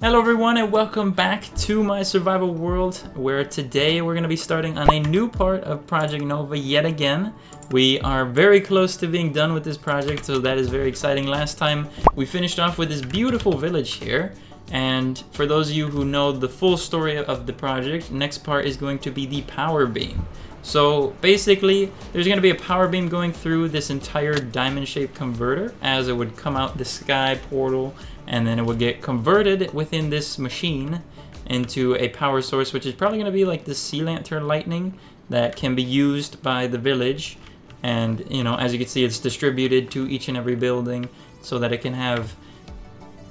Hello everyone and welcome back to my survival world, where today we're going to be starting on a new part of Project Nova yet again. We are very close to being done with this project, so that is very exciting. Last time we finished off with this beautiful village here, and for those of you who know the full story of the project, next part is going to be the power beam. So basically, there's going to be a power beam going through this entire diamond-shaped converter as it would come out the sky portal, and then it would get converted within this machine into a power source, which is probably going to be like the sea lantern lightning that can be used by the village. And, you know, as you can see, it's distributed to each and every building so that it can have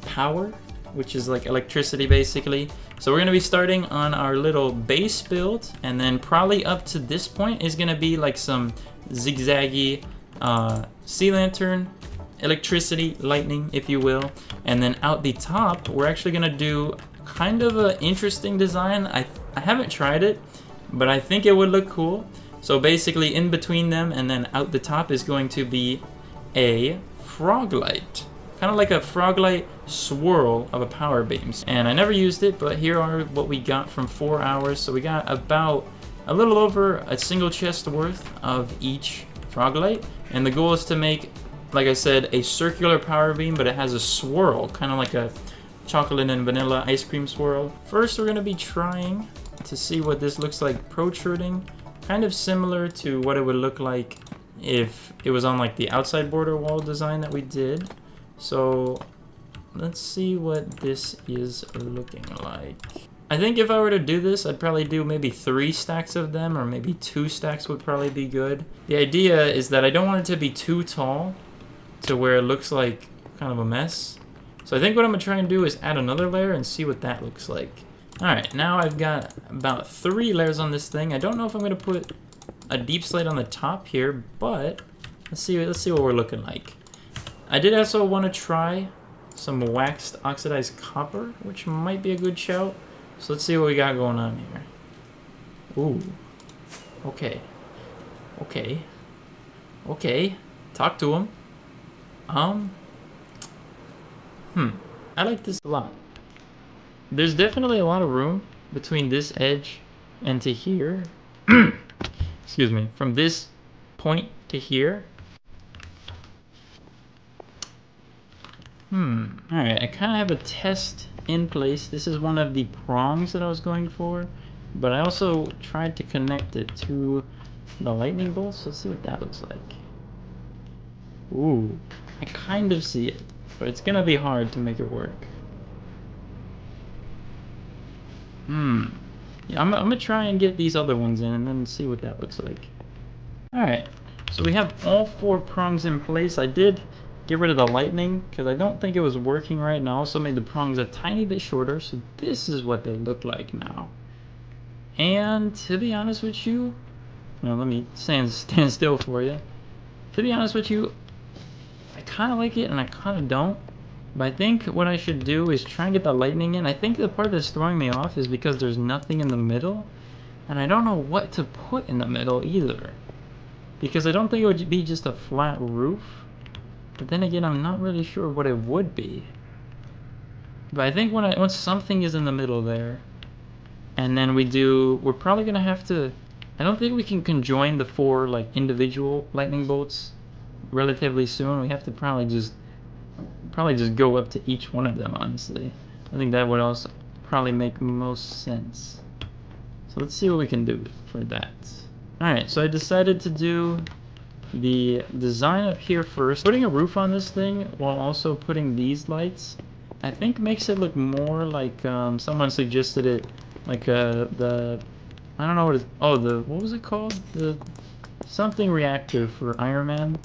power, which is like electricity basically. So we're going to be starting on our little base build, and then probably up to this point is going to be like some zigzaggy sea lantern, electricity, lightning, if you will. And then out the top, we're actually going to do kind of an interesting design. I haven't tried it, but I think it would look cool. So basically in between them and then out the top is going to be a frog light. Kind of like a frog light swirl of a power beam. And I never used it, but here are what we got from 4 hours. So we got about a little over a single chest worth of each frog light. And the goal is to make, like I said, a circular power beam, but it has a swirl, kind of like a chocolate and vanilla ice cream swirl. First, we're going to be trying to see what this looks like protruding. Kind of similar to what it would look like if it was on like the outside border wall design that we did. So let's see what this is looking like. I think if I were to do this, I'd probably do maybe 3 stacks of them, or maybe 2 stacks would probably be good. The idea is that I don't want it to be too tall to where it looks like kind of a mess. So I think what I'm gonna try and do is add another layer and see what that looks like. Alright, now I've got about 3 layers on this thing. I don't know if I'm gonna put a deep slate on the top here, but let's see what we're looking like. I did also want to try some waxed oxidized copper, which might be a good shout. So let's see what we got going on here. Ooh. Okay. Okay. Okay. Talk to him. I like this a lot. There's definitely a lot of room between this edge and to here. Excuse me. From this point to here. Alright, I kind of have a test in place. This is one of the prongs that I was going for, but I also tried to connect it to the lightning bolts. Let's see what that looks like. Ooh, I kind of see it, but it's gonna be hard to make it work. Yeah, I'm gonna try and get these other ones in and then see what that looks like. Alright, so we have all 4 prongs in place. I did get rid of the lightning because I don't think it was working right, and I also made the prongs a tiny bit shorter, so this is what they look like now. And to be honest with you, let me stand still for you. To be honest with you, I kind of like it and I kind of don't. But I think what I should do is try and get the lightning in. I think the part that's throwing me off is because there's nothing in the middle, and I don't know what to put in the middle either. Because I don't think it would be just a flat roof. But then again, I'm not really sure what it would be. But I think once something is in the middle there, and then we're probably gonna have to, I don't think we can conjoin the 4 like individual lightning bolts relatively soon. We have to probably just go up to each one of them, honestly. I think that would also probably make most sense. So let's see what we can do for that. Alright, so I decided to do the design up here first. Putting a roof on this thing while also putting these lights, I think makes it look more like someone suggested it like the, I don't know what what was it called? The something reactor for Iron Man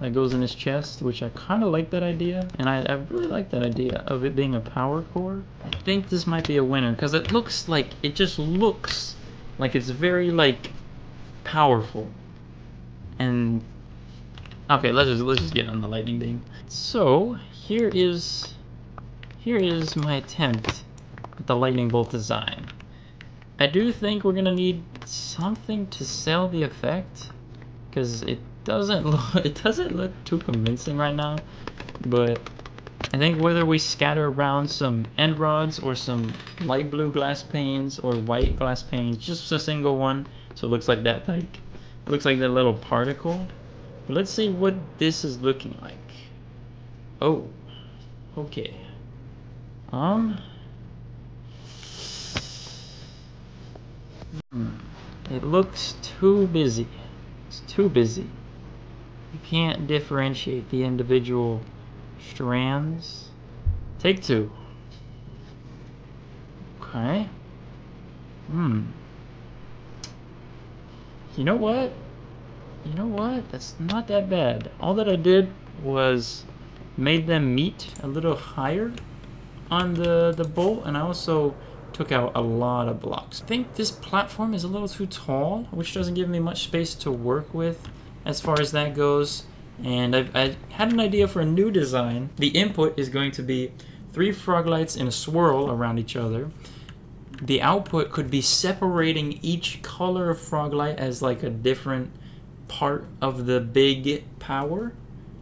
that goes in his chest, which I kind of like that idea, and I really like that idea of it being a power core. I think this might be a winner because it just looks like it's very like powerful. And okay, let's just get on the lightning beam. So here is my attempt at the lightning bolt design. I do think we're gonna need something to sell the effect, because it doesn't look too convincing right now. But I think whether we scatter around some end rods or some light blue glass panes or white glass panes, just a single one, so it looks like that, like it looks like that little particle. But let's see what this is looking like. Oh, okay. It looks too busy. It's too busy. You can't differentiate the individual strands. Take two. Okay. You know what? You know what? That's not that bad. All that I did was made them meet a little higher on the bolt, and I also took out a lot of blocks. I think this platform is a little too tall, which doesn't give me much space to work with as far as that goes. And I had an idea for a new design. The input is going to be 3 frog lights in a swirl around each other. The output could be separating each color of frog light as like a different part of the big power.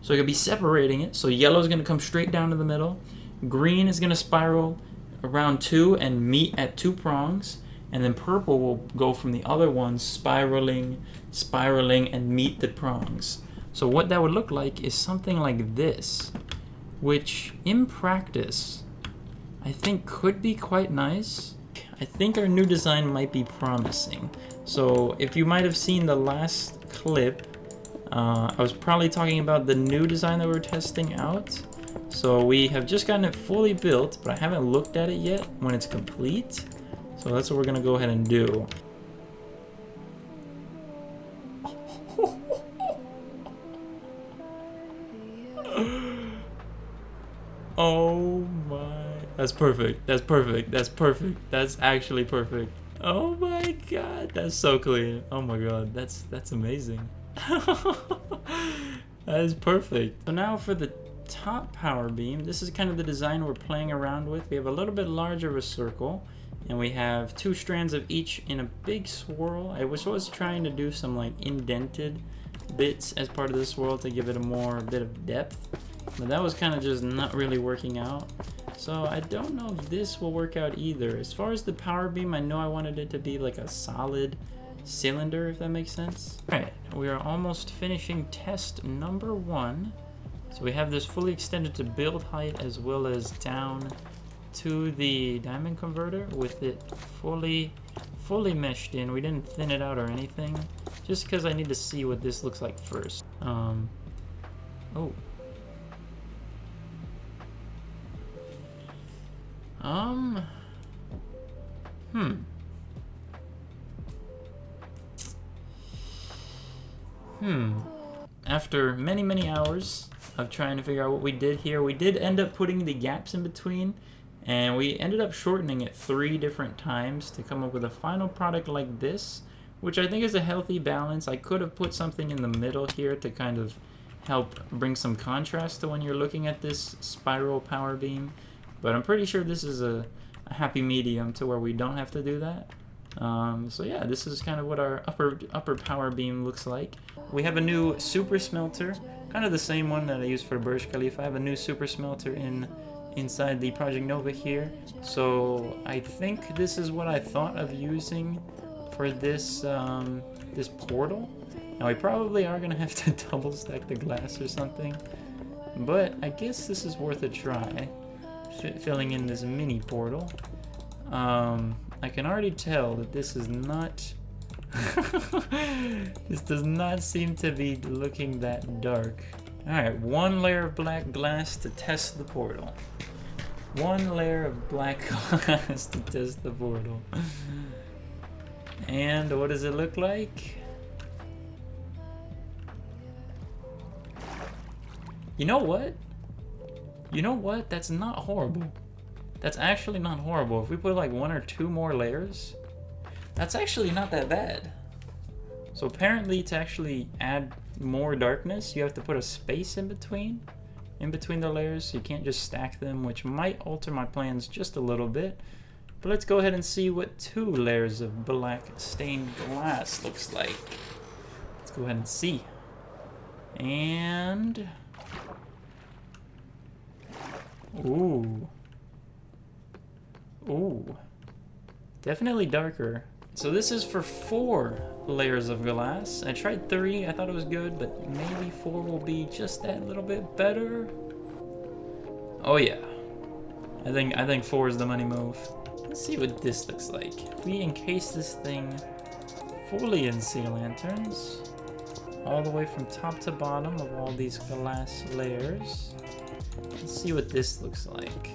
So it could be separating it. So yellow is going to come straight down to the middle. Green is going to spiral around 2 and meet at 2 prongs. And then purple will go from the other ones, spiraling, and meet the prongs. So what that would look like is something like this, which in practice, I think could be quite nice. I think our new design might be promising. So if you might have seen the last clip, I was probably talking about the new design that we're testing out. So we have just gotten it fully built, but I haven't looked at it yet when it's complete. So that's what we're gonna go ahead and do. Oh my, that's perfect, that's perfect, that's perfect, that's actually perfect. Oh my god, that's so clean. Oh my god, that's amazing. That is perfect. So now for the top power beam, this is kind of the design we're playing around with. We have a little bit larger of a circle, and we have 2 strands of each in a big swirl. I was trying to do some like indented bits as part of the swirl to give it a bit of depth, but that was kind of just not really working out. So I don't know if this will work out either. As far as the power beam, I know I wanted it to be like a solid cylinder, if that makes sense. Alright, we are almost finishing test number 1. So we have this fully extended to build height as well as down to the diamond converter with it fully meshed in. We didn't thin it out or anything, just because I need to see what this looks like first. After many hours of trying to figure out what we did here, we did end up putting the gaps in between, and we ended up shortening it 3 different times to come up with a final product like this, which I think is a healthy balance. I could have put something in the middle here to kind of help bring some contrast to when you're looking at this spiral power beam, but I'm pretty sure this is a happy medium to where we don't have to do that. So yeah, this is kind of what our upper power beam looks like. We have a new super smelter, kind of the same one that I used for Burj Khalifa. I have a new super smelter inside the Project Nova here. So I think this is what I thought of using for this this portal. Now we probably are gonna have to double stack the glass or something, but I guess this is worth a try. Filling in this mini portal. I can already tell that this is not this does not seem to be looking that dark. Alright, 1 layer of black glass to test the portal. 1 layer of black glass to test the portal. And what does it look like? You know what? You know what? That's not horrible. That's actually not horrible. If we put like 1 or 2 more layers, that's actually not that bad. So apparently to actually add more darkness, you have to put a space in between the layers. So you can't just stack them, which might alter my plans just a little bit. But let's go ahead and see what 2 layers of black stained glass looks like. Let's go ahead and see. And Ooh. Ooh. Definitely darker. So this is for 4 layers of glass. I tried 3, I thought it was good, but maybe 4 will be just that little bit better. Oh yeah. I think 4 is the money move. Let's see what this looks like. If we encase this thing fully in sea lanterns, all the way from top to bottom of all these glass layers. Let's see what this looks like.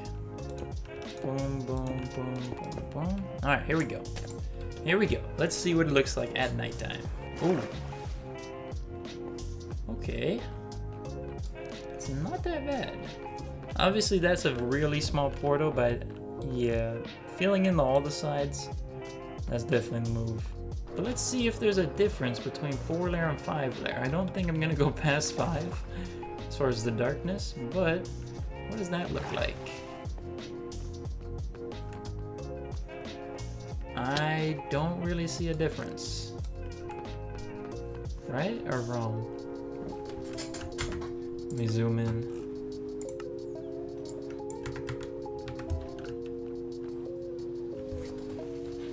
Boom, boom, boom, boom, boom. Alright, here we go. Here we go. Let's see what it looks like at nighttime. Ooh. Okay. It's not that bad. Obviously, that's a really small portal, but yeah, filling in all the sides, that's definitely the move. But let's see if there's a difference between 4 layer and 5 layer. I don't think I'm gonna go past 5 as far as the darkness, but what does that look like? I don't really see a difference. Right or wrong? Let me zoom in.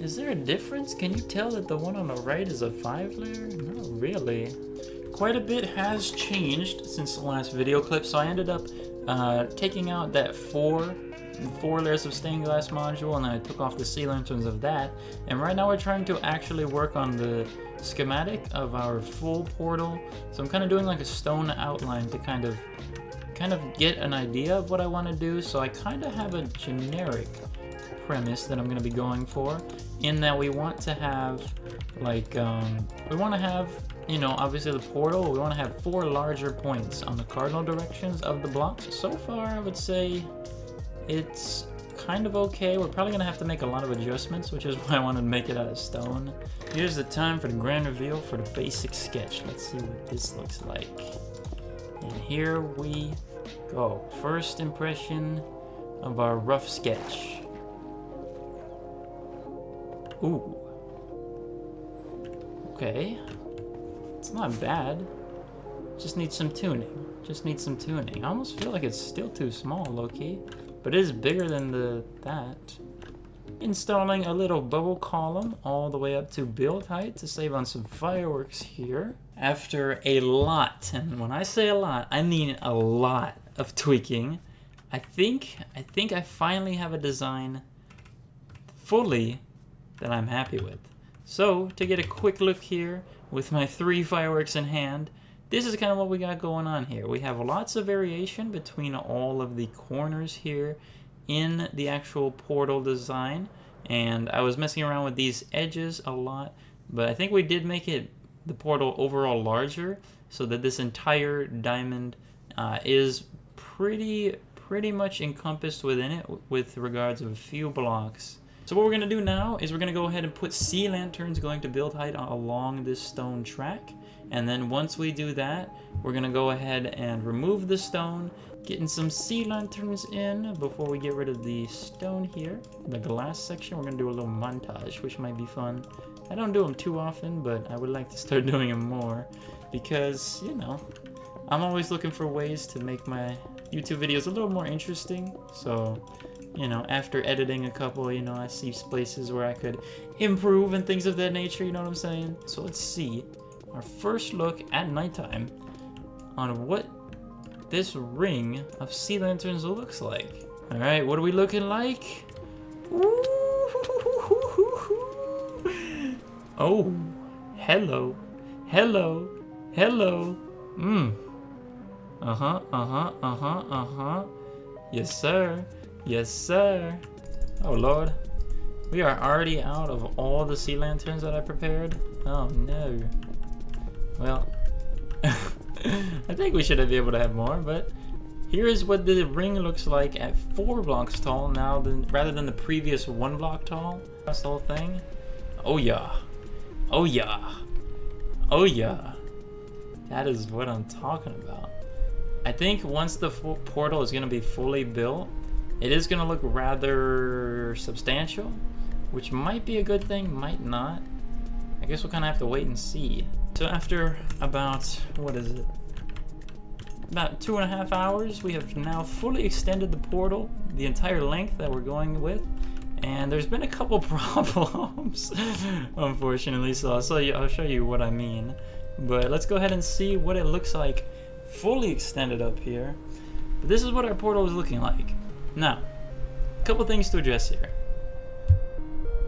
Is there a difference? Can you tell that the one on the right is a 5 layer? Not really. Quite a bit has changed since the last video clip, so I ended up taking out that 4 layers of stained glass module, and then I took off the sea lanterns of that. And right now we're trying to actually work on the schematic of our full portal. So I'm kind of doing like a stone outline to kind of get an idea of what I want to do. So I kind of have a generic premise that I'm going to be going for, in that we want to have like we want to have, you know, obviously the portal, we want to have 4 larger points on the cardinal directions of the blocks. So far I would say it's kind of okay. We're probably gonna have to make a lot of adjustments, which is why I wanted to make it out of stone. Here's the time for the grand reveal for the basic sketch. Let's see what this looks like. And here we go. First impression of our rough sketch. Ooh. Okay. It's not bad. Just needs some tuning. Just needs some tuning. I almost feel like it's still too small, low-key. But it is bigger than that. Installing a little bubble column all the way up to build height to save on some fireworks here. After a lot, and when I say a lot, I mean a lot of tweaking, I think I finally have a design fully that I'm happy with. So, to get a quick look here with my 3 fireworks in hand, this is kind of what we got going on here. We have lots of variation between all of the corners here in the actual portal design. And I was messing around with these edges a lot, but I think we did make the portal overall larger so that this entire diamond is pretty much encompassed within it with regards of a few blocks. So what we're going to do now is we're going to go ahead and put sea lanterns going to build height along this stone track. And then once we do that, we're going to go ahead and remove the stone, getting some sea lanterns in before we get rid of the stone here. The glass section, we're going to do a little montage, which might be fun. I don't do them too often, but I would like to start doing them more because, you know, I'm always looking for ways to make my YouTube videos a little more interesting. So, you know, after editing a couple, you know, I see places where I could improve and things of that nature, you know what I'm saying? So let's see our first look at nighttime on what this ring of sea lanterns looks like. All right, what are we looking like? Ooh. Oh, hello, hello, hello. Yes, sir. Yes, sir. Oh, Lord. We are already out of all the sea lanterns that I prepared. Oh, no. Well, I think we should be able to have more, but here is what the ring looks like at 4 blocks tall now, rather than the previous 1 block tall. That's the whole thing. Oh, yeah. Oh, yeah. Oh, yeah. That is what I'm talking about. I think once the portal is going to be fully built, it is going to look rather substantial, which might be a good thing, might not. I guess we'll kind of have to wait and see. So after about, what is it? about 2.5 hours, we have now fully extended the portal, the entire length that we're going with. And there's been a couple problems, unfortunately, so I'll show you what I mean. But let's go ahead and see what it looks like fully extended up here. But this is what our portal is looking like. Now, a couple things to address here.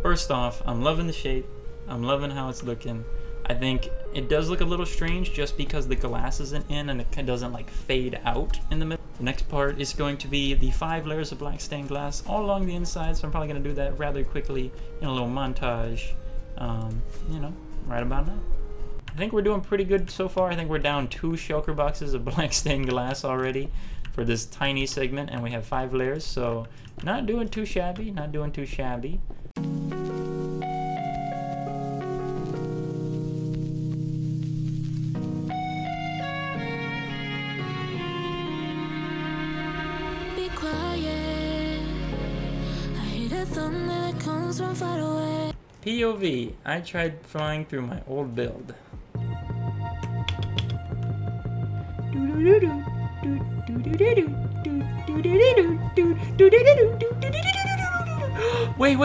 First off, I'm loving the shape. I'm loving how it's looking. I think it does look a little strange just because the glass isn't in and it doesn't like fade out in the middle. The next part is going to be the 5 layers of black stained glass all along the inside, so I'm probably going to do that rather quickly in a little montage, you know, right about now. I think we're doing pretty good so far. I think we're down 2 shulker boxes of black stained glass already for this tiny segment, and we have 5 layers, so not doing too shabby, not doing too shabby. POV, I tried flying through my old build. Wait,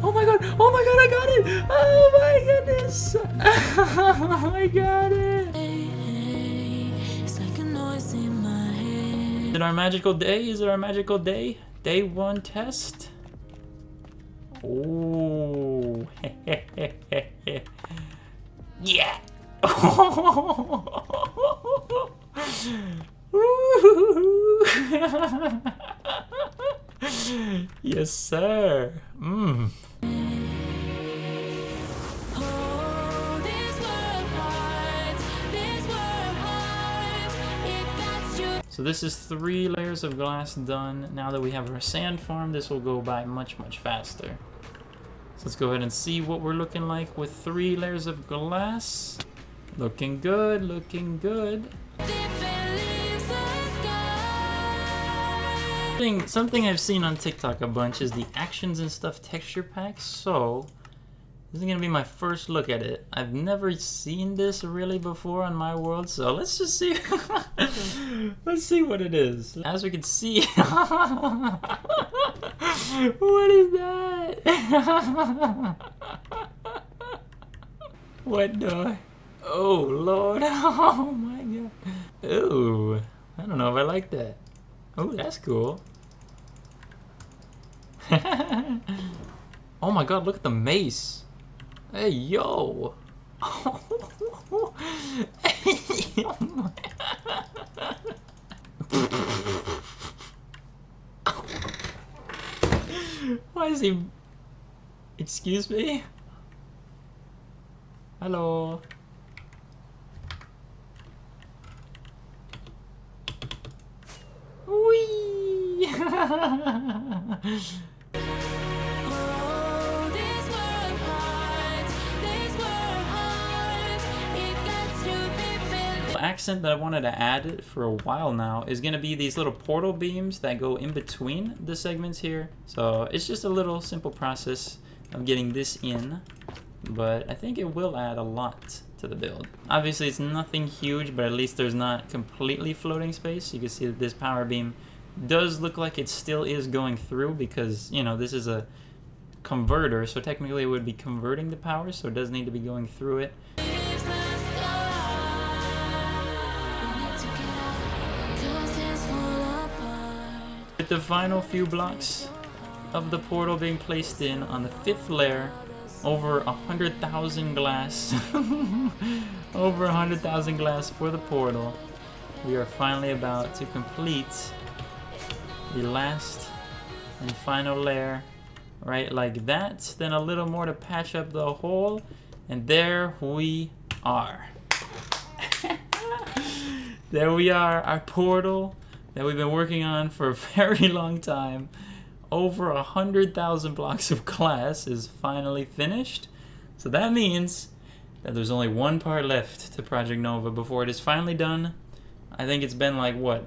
oh my god, I got it! Oh my goodness! I got it! Is it our magical day? Is it our magical day? Day 1 test? Oh, yeah! Yes, sir. So this is 3 layers of glass done. Now that we have our sand farm, this will go by much faster. So let's go ahead and see what we're looking like with 3 layers of glass. Looking good, looking good. Something I've seen on TikTok a bunch is the Actions and Stuff texture pack. So this is gonna be my first look at it. I've never seen this really before on my world, so let's just see. Let's see what it is. As we can see, what is that? What the? Oh Lord! Oh my god! Ooh, I don't know if I like that. Oh, that's cool. Oh my god! Look at the mace. Hey, yo! Why is he... Excuse me? Hello? Whee! Accent that I wanted to add for a while now is going to be these little portal beams that go in between the segments here. So it's just a little simple process of getting this in, but I think it will add a lot to the build. Obviously it's nothing huge, but at least there's not completely floating space. You can see that this power beam does look like it still is going through because, you know, this is a converter, so technically it would be converting the power, so it does need to be going through it. With the final few blocks of the portal being placed in on the 5th layer, over 100,000 glass, over 100,000 glass for the portal, we are finally about to complete the last and final layer, right like that. Then a little more to patch up the hole, and there we are. There we are, our portal that we've been working on for a very long time. Over 100,000 blocks of glass is finally finished. So that means that there's only one part left to Project Nova before it is finally done. I think it's been like, what,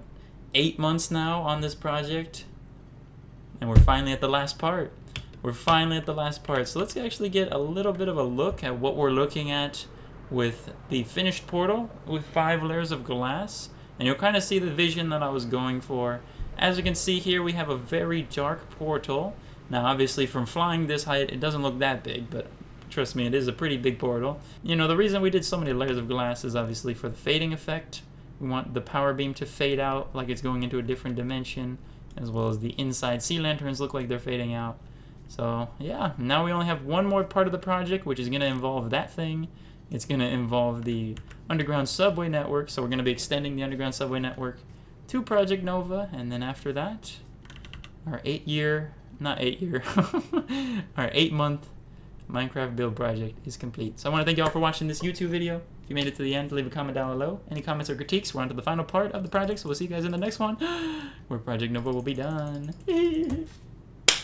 8 months now on this project? And we're finally at the last part. We're finally at the last part. So let's actually get a little bit of a look at what we're looking at with the finished portal with 5 layers of glass And you'll kind of see the vision that I was going for. As you can see here, we have a very dark portal. Now, obviously, from flying this height, it doesn't look that big, but trust me, it is a pretty big portal. You know, the reason we did so many layers of glass is obviously for the fading effect. We want the power beam to fade out like it's going into a different dimension, as well as the inside sea lanterns look like they're fading out. So, yeah, now we only have one more part of the project, which is going to involve that thing. It's going to involve the underground subway network, so we're going to be extending the underground subway network to Project Nova, and then after that, our 8-month Minecraft build project is complete. So I want to thank you all for watching this YouTube video. If you made it to the end, leave a comment down below. Any comments or critiques, we're on to the final part of the project, so we'll see you guys in the next one, where Project Nova will be done.